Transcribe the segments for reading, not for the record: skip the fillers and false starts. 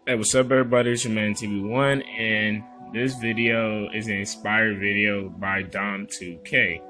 Hey, what's up, everybody? It's your man TV1, and this video is an inspired video by Dom2K.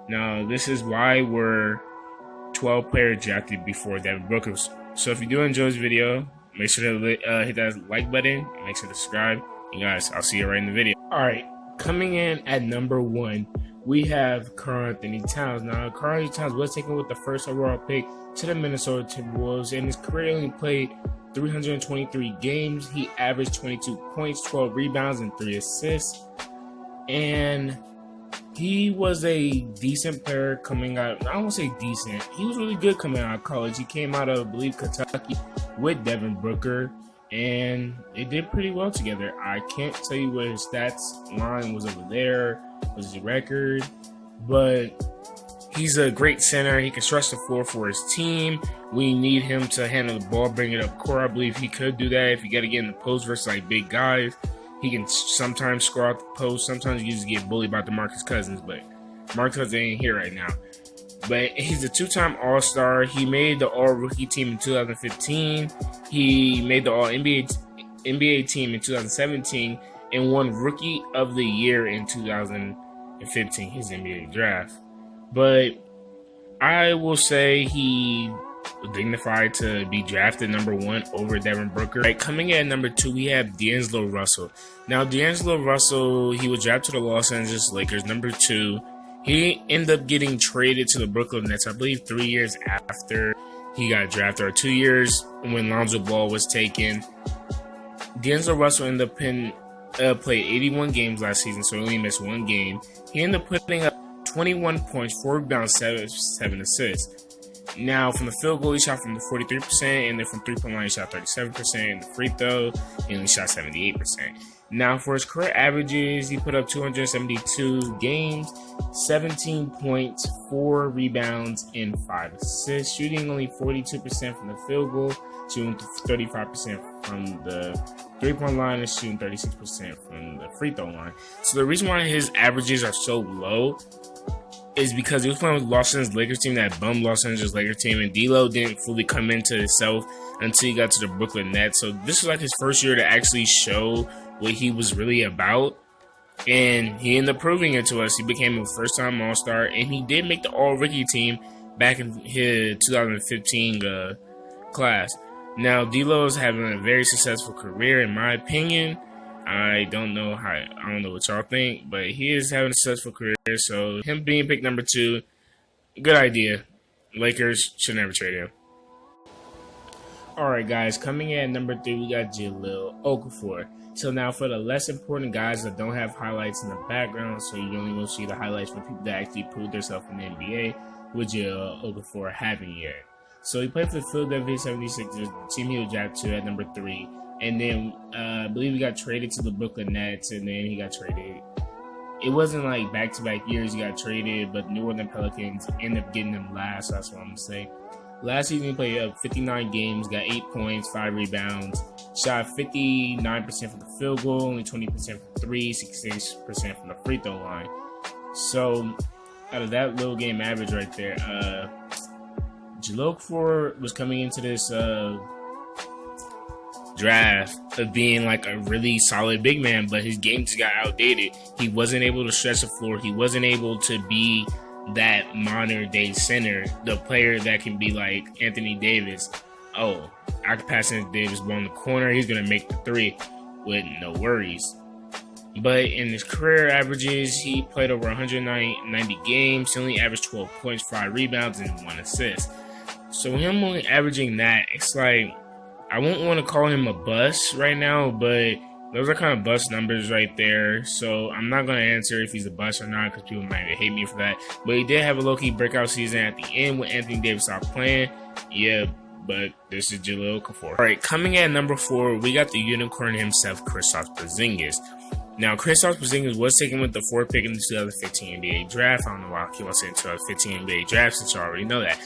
Now, this is why we're 12 player drafted before Devin Booker. So if you do enjoy this video, make sure to hit that like button and make sure to subscribe. And guys, I'll see you right in the video. All right, coming in at number 1, we have karl-Anthonytowns. Now, karl-Anthonytowns was taken with the first overall pick to the Minnesota Timberwolves, and his career only played 323 games. He averaged 22 points, 12 rebounds, and 3 assists. And he was a decent player coming out. I won't say decent. He was really good coming out of college. He came out of, I believe, Kentucky with Devin Booker, and they did pretty well together. I can't tell you what his stats line was over there, was his record, but he's a great center. He can stretch the floor for his team. We need him to handle the ball, bring it up court. I believe he could do that if you got to get in the post versus like big guys. He can sometimes score out the post. Sometimes you just get bullied by DeMarcus Cousins, but DeMarcus Cousins ain't here right now. But he's a 2-time All-Star. He made the All-Rookie team in 2015. He made the All-NBA team in 2017 and won Rookie of the Year in 2015, his NBA draft. But I will say he was dignified to be drafted number 1 over Devin Booker. Right, coming in at number 2, we have D'Angelo Russell. Now, D'Angelo Russell, he was drafted to the Los Angeles Lakers, number 2. He ended up getting traded to the Brooklyn Nets, I believe 3 years after he got drafted, or 2 years when Lonzo Ball was taken. D'Angelo Russell ended up played 81 games last season, so he only missed 1 game. He ended up putting up 21 points, 4 rebounds, 7 assists. Now, from the field goal, he shot from the 43%, and then from three-point line, he shot 37%, and the free throw, he only shot 78%. Now, for his career averages, he put up 272 games, 17 points, 4 rebounds, and 5 assists, shooting only 42% from the field goal, shooting 35% from the three-point line, and shooting 36% from the free throw line. So the reason why his averages are so low is because he was playing with Los Angeles Lakers team, that bum Los Angeles Lakers team, and D'Lo didn't fully come into himself until he got to the Brooklyn Nets. So this was like his first year to actually show what he was really about, and he ended up proving it to us. He became a first-time All-Star, and he did make the All-Rookie team back in his 2015 class. Now, D'Lo is having a very successful career, in my opinion. I don't know what y'all think, but he is having a successful career. So him being picked number 2, good idea. Lakers should never trade him. All right, guys, coming in at number 3, we got Jahlil Okafor. So now for the less important guys that don't have highlights in the background, so you only will see the highlights for people that actually proved themselves in the NBA, with Jahlil Okafor having yet. So he played for the Philadelphia 76ers, the team he was drafted to at number 3. And then I believe he got traded to the Brooklyn Nets, and then he got traded. It wasn't like back-to-back years he got traded, but New Orleans Pelicans ended up getting him last. That's what I'm going to say. Last season he played 59 games, got 8 points, 5 rebounds, shot 59% from the field goal, only 20% from 3, 66% from the free throw line. So out of that little game average right there, Jahlil Okafor was coming into this draft of being like a really solid big man, but his game just got outdated. He wasn't able to stretch the floor. He wasn't able to be that modern day center, the player that can be like Anthony Davis. Oh, I can pass Anthony Davis ball in the corner. He's going to make the 3 with no worries. But in his career averages, he played over 190 games. He only averaged 12 points, 5 rebounds, and 1 assist. So him only averaging that, it's like, I won't want to call him a bust right now, but those are kind of bust numbers right there. So I'm not going to answer if he's a bust or not, because people might hate me for that. But he did have a low-key breakout season at the end when Anthony Davis stopped playing. Yeah, but this is Jahlil Okafor. All right, coming in at number 4, we got the unicorn himself, Kristaps Porzingis. Now, Kristaps Porzingis was taken with the 4th pick in the 2015 NBA draft. I don't know why I keep on saying 2015 NBA draft, since you already know that.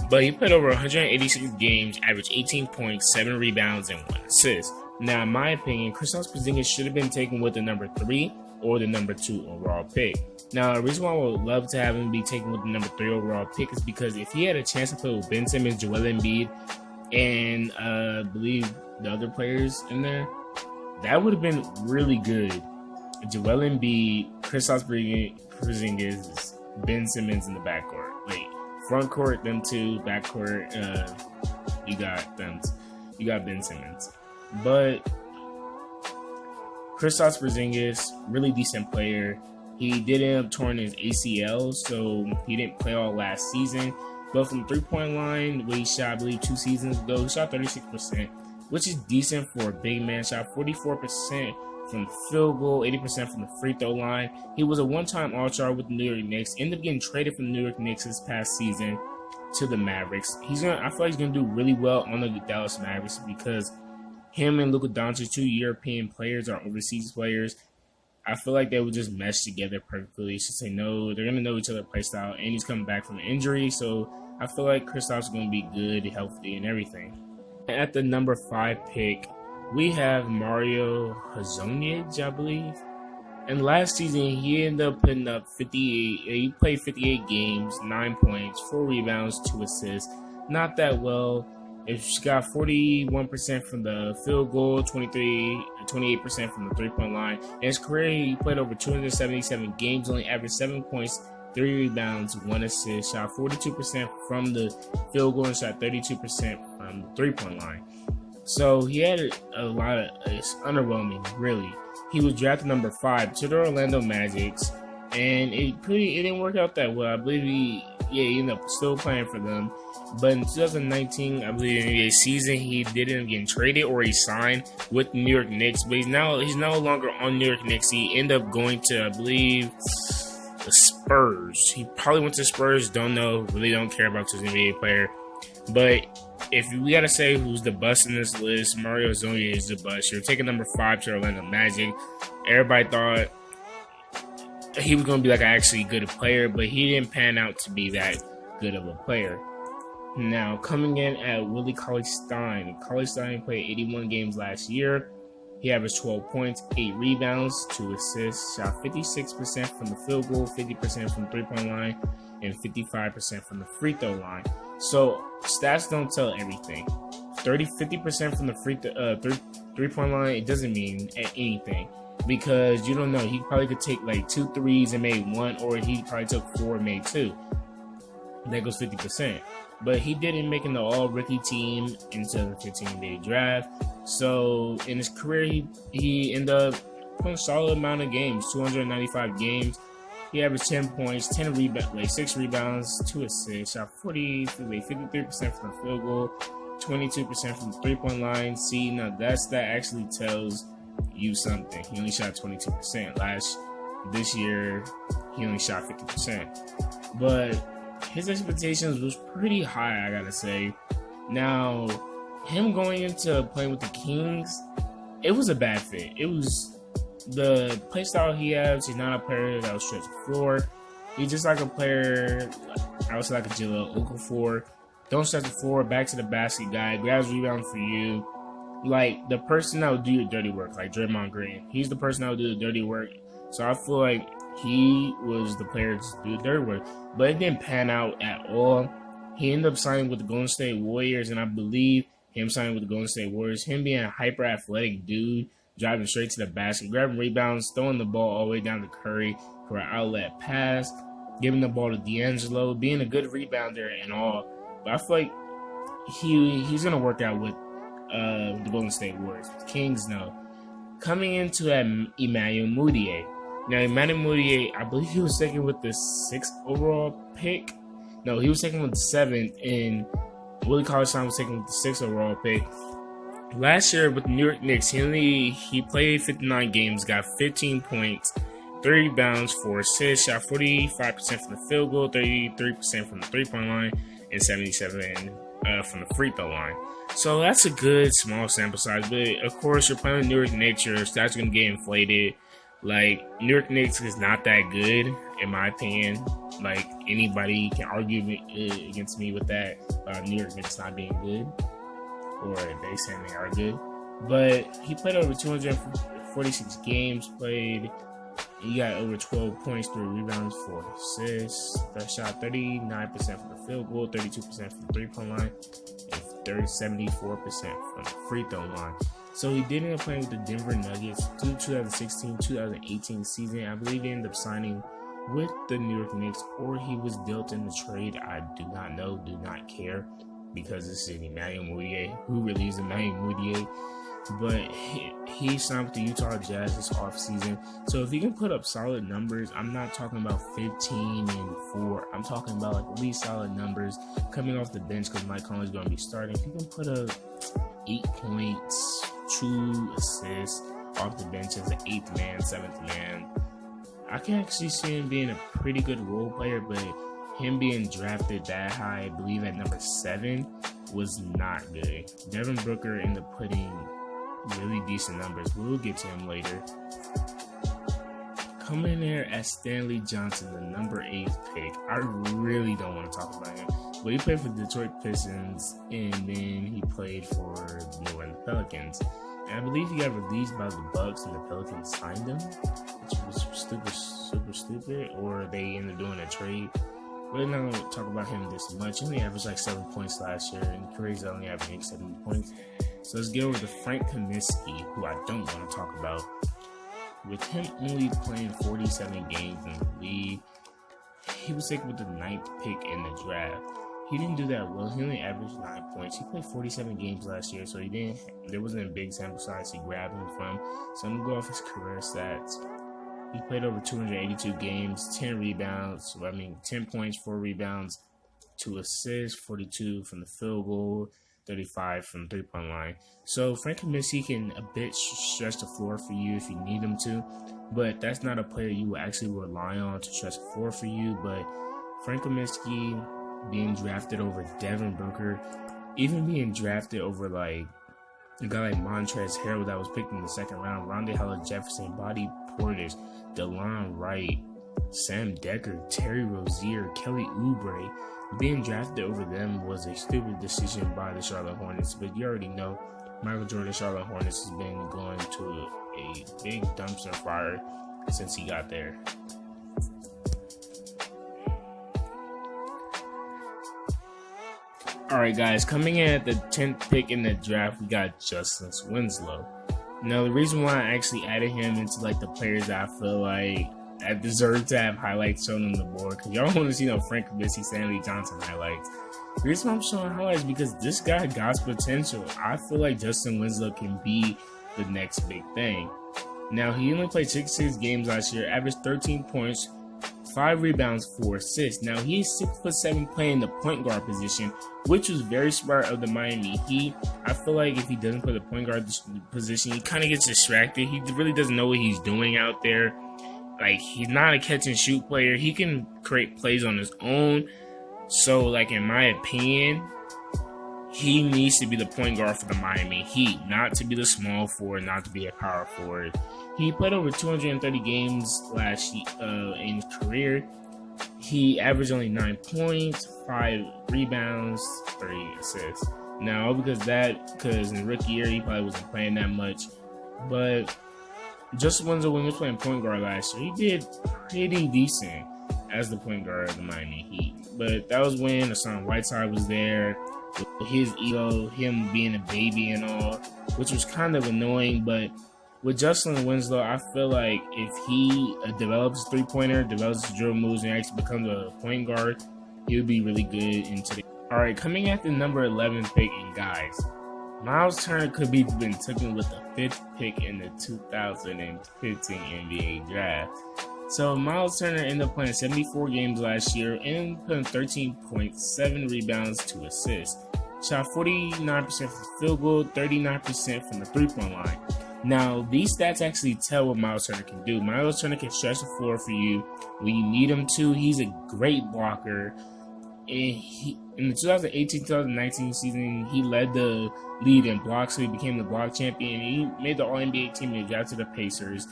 But he played over 186 games, averaged 18 points, 7 rebounds, and 1 assist. Now, in my opinion, Kristaps Porzingis should have been taken with the number 3 or the number 2 overall pick. Now, the reason why I would love to have him be taken with the number 3 overall pick is because if he had a chance to play with Ben Simmons, Joel Embiid, and I believe the other players in there, that would have been really good. Joel Embiid, Kristaps Porzingis, Ben Simmons in the backcourt. Wait, front court, them two. Backcourt, you got them. You got Ben Simmons. But Kristaps Porzingis, really decent player. He did end up torn his ACL, so he didn't play all last season. But from the 3-point line, where he shot, I believe, 2 seasons ago, he shot 36%, which is decent for a big man. Shot 44% from the field goal, 80% from the free throw line. He was a one-time All-Star with the New York Knicks. Ended up getting traded from the New York Knicks this past season to the Mavericks. I feel like he's gonna do really well on the Dallas Mavericks because him and Luka Doncic, 2 European players, are overseas players. I feel like they would just mesh together perfectly. It's just they're gonna know each other's play style, and he's coming back from an injury, so I feel like Kristaps is gonna be good, healthy, and everything. At the number 5 pick, we have Mario Hezonja, I believe. And last season, he ended up putting up 58. He played 58 games, 9 points, 4 rebounds, 2 assists. Not that well. He got 41% from the field goal, 28% from the 3-point line. In his career, he played over 277 games, only averaged 7 points, 3 rebounds, 1 assist. Shot 42% from the field goal and shot 32% from the 3-point line. So he had a lot of, it's underwhelming, really. He was drafted number 5 to the Orlando Magic, and it didn't work out that well. I believe he ended up still playing for them. But in 2019, I believe in the season, he did end up getting traded or he signed with the New York Knicks. But he's no longer on New York Knicks. He ended up going to, I believe, the Spurs. He probably went to Spurs. Don't know. Really don't care about this NBA player. But if we gotta say who's the bust in this list, Mario Hezonja is the bust. You're taking number 5 to Orlando Magic. Everybody thought he was gonna be like an actually good player, but he didn't pan out to be that good of a player. Now coming in at Willie Cauley-Stein. Cauley-Stein played 81 games last year. He averaged 12 points, 8 rebounds, 2 assists, shot 56% from the field goal, 50% from the 3-point line, and 55% from the free throw line. So stats don't tell everything. 50% from the 3-point line, it doesn't mean anything because you don't know. He probably could take like 2 threes and made 1, or he probably took 4 and made 2. That goes 50%. But he didn't make the all-rookie team until the 15-day draft. So in his career, he ended up playing a solid amount of games, 295 games. He averaged 10 points, 6 rebounds, 2 assists, shot 53% from the field goal, 22% from the 3-point line. See, now that actually tells you something. He only shot 22%. This year, he only shot 50%. But his expectations was pretty high, I gotta say. Now, him going into playing with the Kings, it was a bad fit. It was the play style he has. He's not a player that will stretch the floor. He's just like a player, I would say like a Jahlil Okafor. Don't stretch the floor, back to the basket guy, grabs rebound for you. Like the person that would do your dirty work, like Draymond Green. He's the person that would do the dirty work. So I feel like he was the player to do the dirty work. But it didn't pan out at all. He ended up signing with the Golden State Warriors, and I believe him signing with the Golden State Warriors, him being a hyper-athletic dude, driving straight to the basket, grabbing rebounds, throwing the ball all the way down to Curry for an outlet pass, giving the ball to D'Angelo, being a good rebounder and all. But I feel like he's going to work out with the Golden State Warriors. The Kings, no. Coming into Emmanuel Mudiay. Now, Emmanuel Mudiay, I believe he was taken with the 6th overall pick. No, he was taken with the 7th, and Willie Cauley-Stein was taken with the 6th overall pick. Last year with the New York Knicks, he played 59 games, got 15 points, 3 rebounds, 4 assists, shot 45% from the field goal, 33% from the 3-point line, and 77% from the free throw line. So that's a good small sample size. But of course, you're playing with New York Knicks, your stats are going to get inflated. Like, New York Knicks is not that good, in my opinion. Like, anybody can argue against me with that. New York Knicks not being good. Or they saying they are good. But he played over 246 games, he got over 12 points, 3 rebounds, 4 assists. That shot 39% from the field goal, 32% from the 3-point line, and 74% from the free throw line. So he did end up playing with the Denver Nuggets through 2016-2018 season. I believe he ended up signing with the New York Knicks, or he was dealt in the trade. I do not know, do not care, because this is Emmanuel Mudiay. Who really is Emmanuel Mudiay? But he signed with the Utah Jazz this offseason. So if he can put up solid numbers, I'm not talking about 15 and 4. I'm talking about like at least solid numbers coming off the bench, because Mike Conley's going to be starting. If he can put up 8 points, 2 assists off the bench as an 8th man, 7th man, I can actually see him being a pretty good role player. But him being drafted that high, I believe at number 7, was not good. Devin Booker ended up putting really decent numbers. We'll get to him later. Coming in there as Stanley Johnson, the number 8 pick. I really don't want to talk about him, but he played for the Detroit Pistons, and then he played for the New Orleans Pelicans. And I believe he got released by the Bucks, and the Pelicans signed him, which was super stupid. Or they ended up doing a trade. We're not going to talk about him this much. He only averaged like 7 points last year, and Curry's only averaging 7 points. So let's get over to Frank Kaminsky, who I don't want to talk about. With him only playing 47 games in the league, he was taken with the 9th pick in the draft. He didn't do that well. He only averaged 9 points. He played 47 games last year, so there wasn't a big sample size to grab him from. So I'm going to go off his career stats. He played over 282 games, 10 rebounds, 10 points, 4 rebounds, 2 assists, 42 from the field goal, 35 from the 3-point line. So Frank Kaminsky can a bit stretch the floor for you if you need him to, but that's not a player you will actually rely on to stretch the floor for you. But Frank Kaminsky being drafted over Devin Booker, even being drafted over like a guy like Montrezl Harrell that was picked in the 2nd round, Rondé Hollis-Jefferson, Bobby Portis, DeLon Wright, Sam Dekker, Terry Rozier, Kelly Oubre, being drafted over them was a stupid decision by the Charlotte Hornets. But you already know Michael Jordan, Charlotte Hornets, has been going to a big dumpster fire since he got there. Alright guys, coming in at the 10th pick in the draft, we got Justice Winslow. Now the reason why I actually added him into like the players that I feel like I deserve to have highlights shown on the board, because y'all want to see no Frank Kaminsky, Stanley Johnson highlights. The reason why I'm showing highlights is because this guy got potential. I feel like Justin Winslow can be the next big thing. Now he only played 66 games last year, averaged 13 points, 5 rebounds, 4 assists. Now he's 6'7", playing the point guard position, which was very smart of the Miami Heat. I feel like if he doesn't play the point guard position, he kind of gets distracted. He really doesn't know what he's doing out there. Like, he's not a catch and shoot player. He can create plays on his own. So, like, in my opinion, he needs to be the point guard for the Miami Heat, not to be the small forward, not to be a power forward. He played over 230 games last year in his career. He averaged only 9 points, 5 rebounds, 3 assists. Now, because in rookie year, he probably wasn't playing that much. But Justin Winslow, when he was playing point guard last year, he did pretty decent as the point guard of the Miami Heat. But that was when Hassan Whiteside was there, with his ego, him being a baby and all, which was kind of annoying. But with Justin Winslow, I feel like if he develops a three-pointer, develops his dribble moves, and actually becomes a point guard, he would be really good in today. All right, coming at the number 11 pick, and guys, Miles Turner could be been taken with the 5th pick in the 2015 NBA draft. So Miles Turner ended up playing 74 games last year and putting 13 points, 7 rebounds, 2 assists. Shot 49% from the field goal, 39% from the 3-point line. Now, these stats actually tell what Miles Turner can do. Miles Turner can stretch the floor for you when you need him to. He's a great blocker. And in the 2018-2019 season, he led the lead in blocks, so he became the block champion. He made the All-NBA team and drafted the Pacers.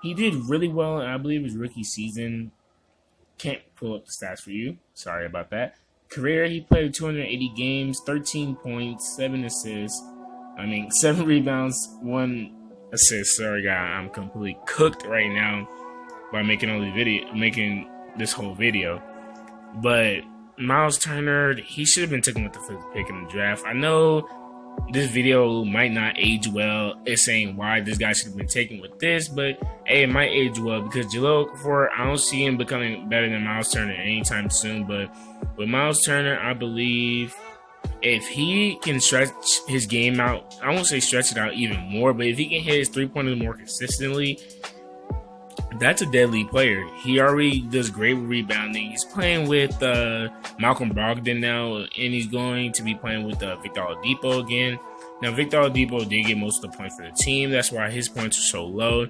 He did really well, and I believe his rookie season. Can't pull up the stats for you. Sorry about that. Career, he played 280 games, 13 points, 7 assists. 7 rebounds, 1 assist. Sorry, guys, I'm completely cooked right now by making this whole video. But Miles Turner, he should have been taken with the 5th pick in the draft. I know this video might not age well. It's saying why this guy should have been taken with this, but hey, it might age well because Jahlil Okafor, I don't see him becoming better than Miles Turner anytime soon. But with Miles Turner, I believe if he can stretch his game out, I won't say stretch it out even more, but if he can hit his 3-pointers more consistently, that's a deadly player. He already does great with rebounding. He's playing with Malcolm Brogdon now, and he's going to be playing with Victor Oladipo again. Now, Victor Oladipo did get most of the points for the team. That's why his points are so low.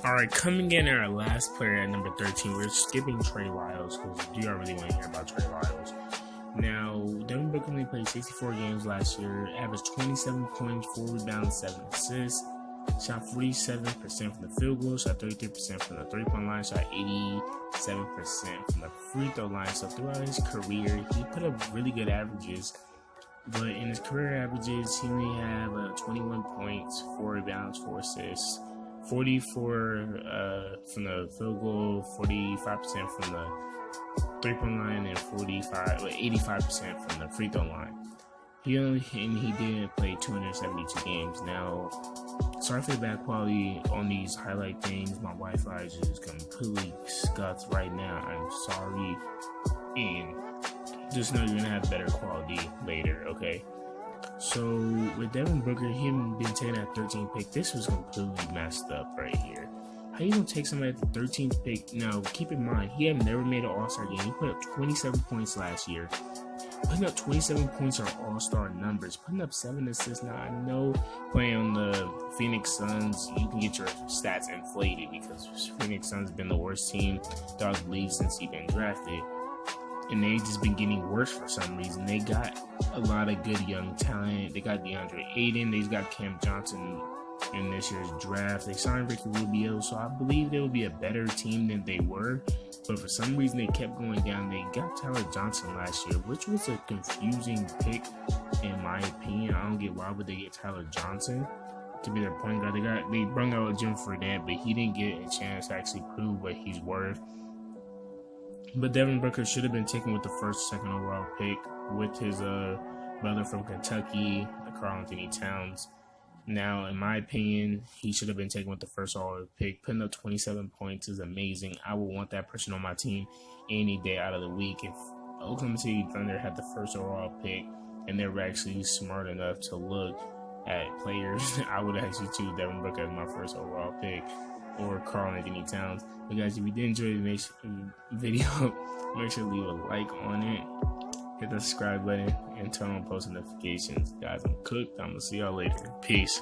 All right, coming in our last player at number 13, we're skipping Trey Lyles because you don't really want to hear about Trey Lyles. Now, Devin Booker only played 64 games last year, averaged 27 points, 4 rebounds, 7 assists. Shot 47% from the field goal, shot 33% from the 3-point line, shot 87% from the free throw line. So throughout his career, he put up really good averages. But in his career averages, he may have 21 points, 4 rebounds, 4 assists, 44 from the field goal, 45% from the 3-point line, and 85% from the free throw line. He didn't play 272 games. Now, sorry for the bad quality on these highlight things. My Wi-Fi is just completely scuffed right now. I'm sorry. And just know you're going to have better quality later, okay? So, with Devin Booker, him being taken at 13th pick, this was completely messed up right here. How you going to take somebody at the 13th pick? Now, keep in mind, he had never made an All-Star game. He put up 27 points last year. Putting up 27 points are all-star numbers. Putting up 7 assists. Now, I know playing on the Phoenix Suns, you can get your stats inflated because Phoenix Suns have been the worst team throughout the league since he's been drafted. And they've just been getting worse for some reason. They got a lot of good young talent. They got DeAndre Ayton. They've got Cam Johnson in this year's draft. They signed Ricky Rubio, so I believe they will be a better team than they were. But for some reason, they kept going down. They got Tyler Johnson last year, which was a confusing pick, in my opinion. I don't get why would they get Tyler Johnson to be their point guard. They brought out Jim Fredette, but he didn't get a chance to actually prove what he's worth. But Devin Booker should have been taken with the 1st, 2nd overall pick with his brother from Kentucky, karl-anthonytowns. Now, in my opinion, he should have been taken with the 1st overall pick. Putting up 27 points is amazing. I would want that person on my team any day out of the week. If Oklahoma City Thunder had the 1st overall pick and they were actually smart enough to look at players, I would actually choose Devin Booker as my 1st overall pick or karl-anthonytowns. But guys, if you did enjoy the video, make sure to leave a like on it. Hit the subscribe button and turn on post notifications. Guys, I'm cooked. I'm going to see y'all later. Peace.